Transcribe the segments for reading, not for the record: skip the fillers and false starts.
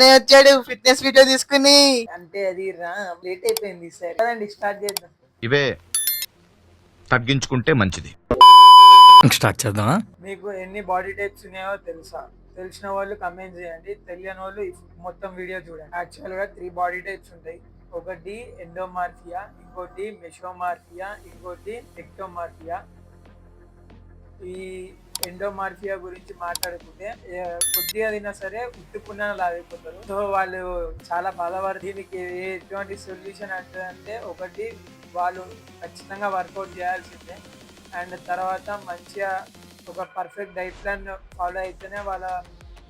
అన్నయ్య వచ్చాడు fitness video తీసుకుని. అంటే అది లేట్ అయిపోయింది సరే కదండి, స్టార్ట్ చేద్దాం. ఇవే తగ్గించుకుంటే మంచిది. స్టార్ట్ చేద్దామా? మీకు ఎన్ని బాడీ టైప్స్ ఉన్నాయో తెలుసా? తెలిసిన వాళ్ళు కమెంట్ చేయండి, తెలియని వాళ్ళు మొత్తం వీడియో చూడండి. యాక్చువల్గా 3 బాడీ టైప్స్ ఉంటాయి. ఒకటి ఎండోమార్ఫియా, ఇంకోటి మెషోమార్ఫియా, ఇంకోటి ఎక్టోమార్ఫియా. ఈ ఎండోమార్ఫియా గురించి మాట్లాడుకుంటే కొద్దిగా అయినా సరే ఉట్టుకున్న లాగైపోతారు. సో వాళ్ళు చాలా బాధపడి దీనికి ఎటువంటి సొల్యూషన్ అంటే ఒకటి వాళ్ళు ఖచ్చితంగా వర్కౌట్ చేయాల్సిందే. అండ్ తర్వాత మంచిగా ఒక పర్ఫెక్ట్ డైట్ ప్లాన్ ఫాలో అయితేనే వాళ్ళ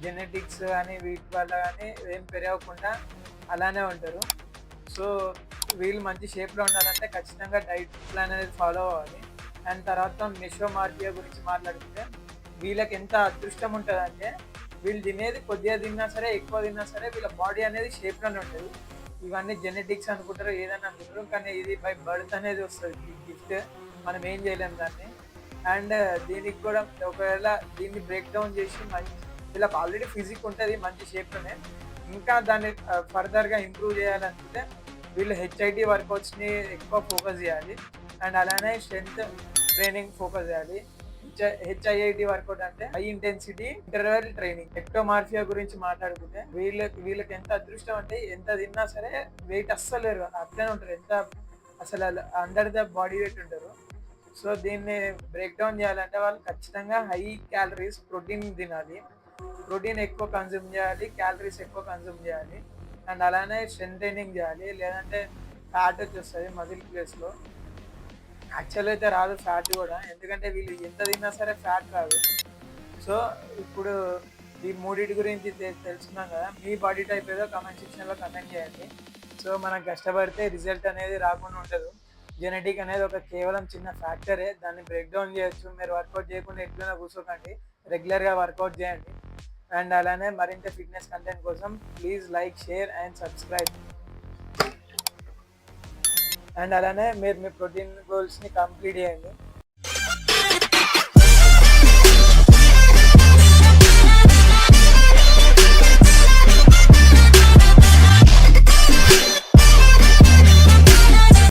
జెనెటిక్స్ కానీ వీటి వల్ల కానీ ఏం పెరగకుండా అలానే ఉంటారు. సో వీళ్ళు మంచి షేప్లో ఉండాలంటే ఖచ్చితంగా డైట్ ప్లాన్ అనేది ఫాలో అవ్వాలి. అండ్ తర్వాత మెషోమార్ఫియా గురించి మాట్లాడుకుంటే వీళ్ళకి ఎంత అదృష్టం ఉంటుందంటే వీళ్ళు తినేది కొద్దిగా తిన్నా సరే ఎక్కువ తిన్నా సరే వీళ్ళ బాడీ అనేది షేప్లోనే ఉంటుంది. ఇవన్నీ జెనెటిక్స్ అనుకుంటారు, ఏదైనా అనుకుంటారు, కానీ ఇది బై బర్త్ అనేది వస్తుంది గిఫ్ట్, మనం ఏం చేయలేము దాన్ని. అండ్ దీనికి కూడా ఒకవేళ దీన్ని బ్రేక్ డౌన్ చేసి మంచి వీళ్ళకి ఆల్రెడీ ఫిజిక్ ఉంటుంది మంచి షేప్లోనే, ఇంకా దాన్ని ఫర్దర్గా ఇంప్రూవ్ చేయాలనుకుంటే వీళ్ళు హెచ్ఐటి వర్కౌట్స్ని ఎక్కువ ఫోకస్ చేయాలి. అండ్ అలానే స్ట్రెంత్ ట్రైనింగ్ ఫోకస్ చేయాలి. హెచ్ఐఐటి వర్కౌట్ అంటే హై ఇంటెన్సిటీ ఇంటర్వెల్ ట్రైనింగ్. ఎక్టోమార్ఫియా గురించి మాట్లాడుకుంటే వీళ్ళకి ఎంత అదృష్టం అంటే ఎంత తిన్నా సరే వెయిట్ అస్సలు లేరు, అట్లనే ఉంటారు, ఎంత అసలు అండర్ ద బాడీ వెయిట్ ఉంటారు. సో దీన్ని బ్రేక్ డౌన్ చేయాలంటే వాళ్ళు ఖచ్చితంగా హై క్యాలరీస్ ప్రోటీన్ తినాలి, ప్రోటీన్ ఎక్కువ కన్జ్యూమ్ చేయాలి, క్యాలరీస్ ఎక్కువ కన్జ్యూమ్ చేయాలి. అండ్ అలానే స్ట్రెంత్ ట్రైనింగ్ చేయాలి, లేదంటే ఫ్యాట్ వచ్చేస్తుంది మజిల్ ప్లేస్లో. యాక్చువల్ అయితే రాదు ఫ్యాట్ కూడా, ఎందుకంటే వీళ్ళు ఎంత తిన్నా సరే ఫ్యాట్ రాదు. సో ఇప్పుడు ఈ మూడింటి గురించి తెలుసుకున్నాం కదా. మీ బాడీ టైప్ ఏదో కమెంట్ సెక్షన్లో కమెంట్ చేయండి. సో మనం కష్టపడితే రిజల్ట్ అనేది రాకుండా ఉండదు. జెనెటిక్ అనేది ఒక కేవలం చిన్న ఫ్యాక్టరే, దాన్ని బ్రేక్ డౌన్ చేయొచ్చు. మీరు వర్కౌట్ చేయకుండా ఎట్లైనా కూర్చోకండి, రెగ్యులర్గా వర్కౌట్ చేయండి. అండ్ అలానే మరింత ఫిట్నెస్ కంటెంట్ కోసం please like, share and subscribe. And అలానే మీరు మీ ప్రోటీన్ గోల్స్ని కంప్లీట్ చేయండి.